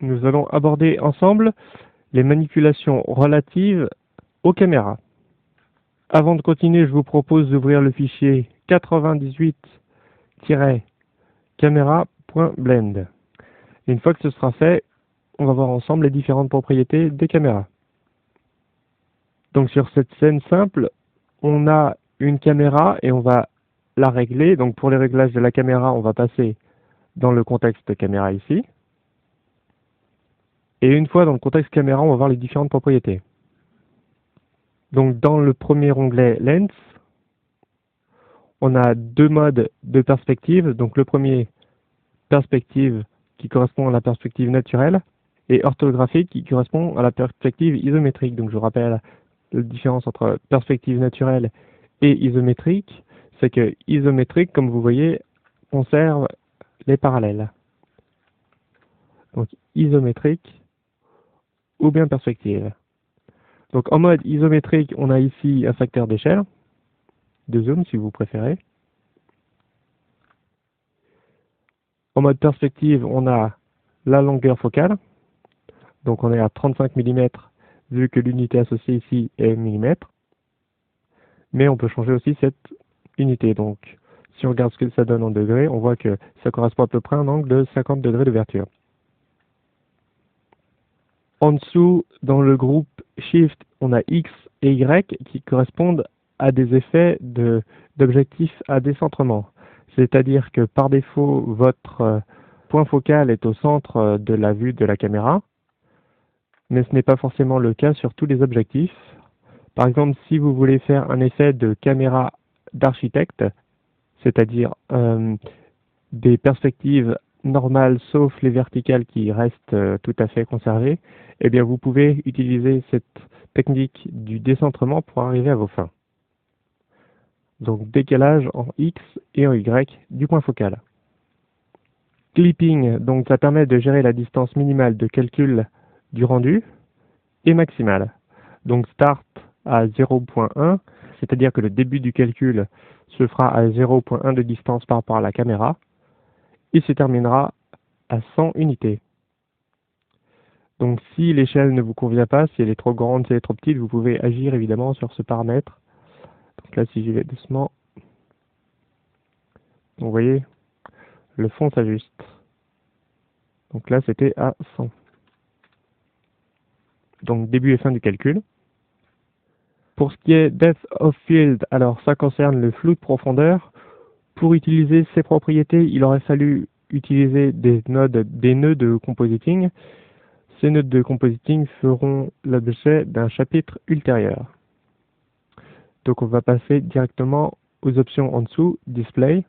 nous allons aborder ensemble les manipulations relatives aux caméras. Avant de continuer, je vous propose d'ouvrir le fichier 98-camera.blend. Une fois que ce sera fait, on va voir ensemble les différentes propriétés des caméras. Donc sur cette scène simple, on a une caméra et on va la régler. Donc pour les réglages de la caméra, on va passer dans le contexte caméra ici. Et une fois dans le contexte caméra, on va voir les différentes propriétés. Donc dans le premier onglet Lens, on a deux modes de perspective. Donc le premier, perspective, qui correspond à la perspective naturelle, et orthographique, qui correspond à la perspective isométrique. Donc je vous rappelle la différence entre perspective naturelle et isométrique, c'est que isométrique, comme vous voyez, conserve les parallèles. Donc isométrique ou bien perspective. Donc en mode isométrique, on a ici un facteur d'échelle, de zoom si vous préférez. En mode perspective, on a la longueur focale. Donc on est à 35 mm vu que l'unité associée ici est mm. Mais on peut changer aussi cette unité. Donc si on regarde ce que ça donne en degrés, on voit que ça correspond à peu près à un angle de 50 degrés d'ouverture. En dessous, dans le groupe Shift, on a X et Y qui correspondent à des effets d'objectifs à décentrement. C'est-à-dire que par défaut, votre point focal est au centre de la vue de la caméra, mais ce n'est pas forcément le cas sur tous les objectifs. Par exemple, si vous voulez faire un effet de caméra d'architecte, c'est-à-dire des perspectives normales sauf les verticales qui restent tout à fait conservées, eh bien vous pouvez utiliser cette technique du décentrement pour arriver à vos fins. Donc décalage en X et en Y du point focal. Clipping, donc ça permet de gérer la distance minimale de calcul du rendu et maximale. Donc start à 0.1, c'est-à-dire que le début du calcul se fera à 0.1 de distance par rapport à la caméra, et se terminera à 100 unités. Donc si l'échelle ne vous convient pas, si elle est trop grande, si elle est trop petite, vous pouvez agir évidemment sur ce paramètre. Donc là, si j'y vais doucement, vous voyez, le fond s'ajuste. Donc là, c'était à 100. Donc début et fin du calcul. Pour ce qui est depth of field, alors ça concerne le flou de profondeur. Pour utiliser ces propriétés, il aurait fallu utiliser des nœuds de compositing. Ces nœuds de compositing feront l'objet d'un chapitre ultérieur. Donc on va passer directement aux options en dessous, Display.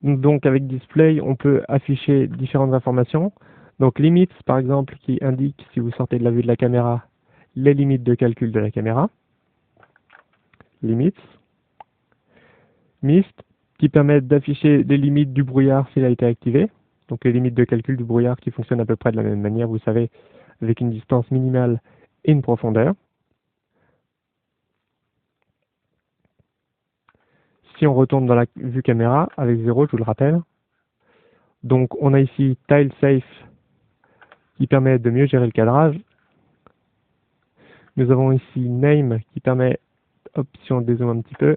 Donc avec Display, on peut afficher différentes informations. Donc Limits, par exemple, qui indique, si vous sortez de la vue de la caméra, les limites de calcul de la caméra. Limits. Mist, qui permet d'afficher les limites du brouillard s'il a été activé. Donc les limites de calcul du brouillard qui fonctionnent à peu près de la même manière, vous savez, avec une distance minimale et une profondeur. Si on retourne dans la vue caméra avec 0, je vous le rappelle, donc on a ici Tile Safe qui permet de mieux gérer le cadrage. Nous avons ici Name qui permet, hop, si on dézoome un petit peu,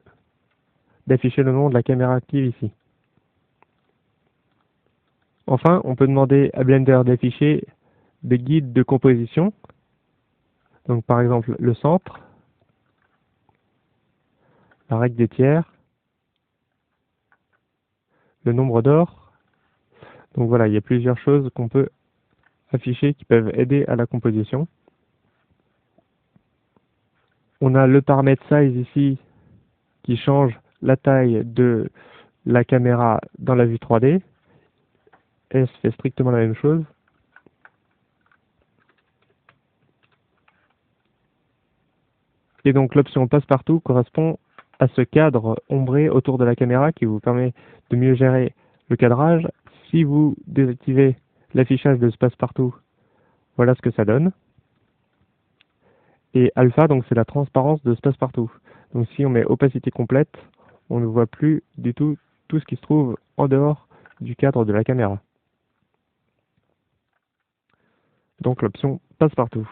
d'afficher le nom de la caméra active ici. Enfin, on peut demander à Blender d'afficher des guides de composition. Donc par exemple le centre, la règle des tiers, le nombre d'or. Donc voilà, il y a plusieurs choses qu'on peut afficher qui peuvent aider à la composition. On a le paramètre size ici qui change la taille de la caméra dans la vue 3D. S fait strictement la même chose. Et donc l'option passe-partout correspond à ce cadre ombré autour de la caméra qui vous permet de mieux gérer le cadrage. Si vous désactivez l'affichage de ce passe-partout, voilà ce que ça donne. Et alpha, donc c'est la transparence de ce passe-partout. Donc si on met opacité complète, on ne voit plus du tout ce qui se trouve en dehors du cadre de la caméra. Donc l'option passe-partout.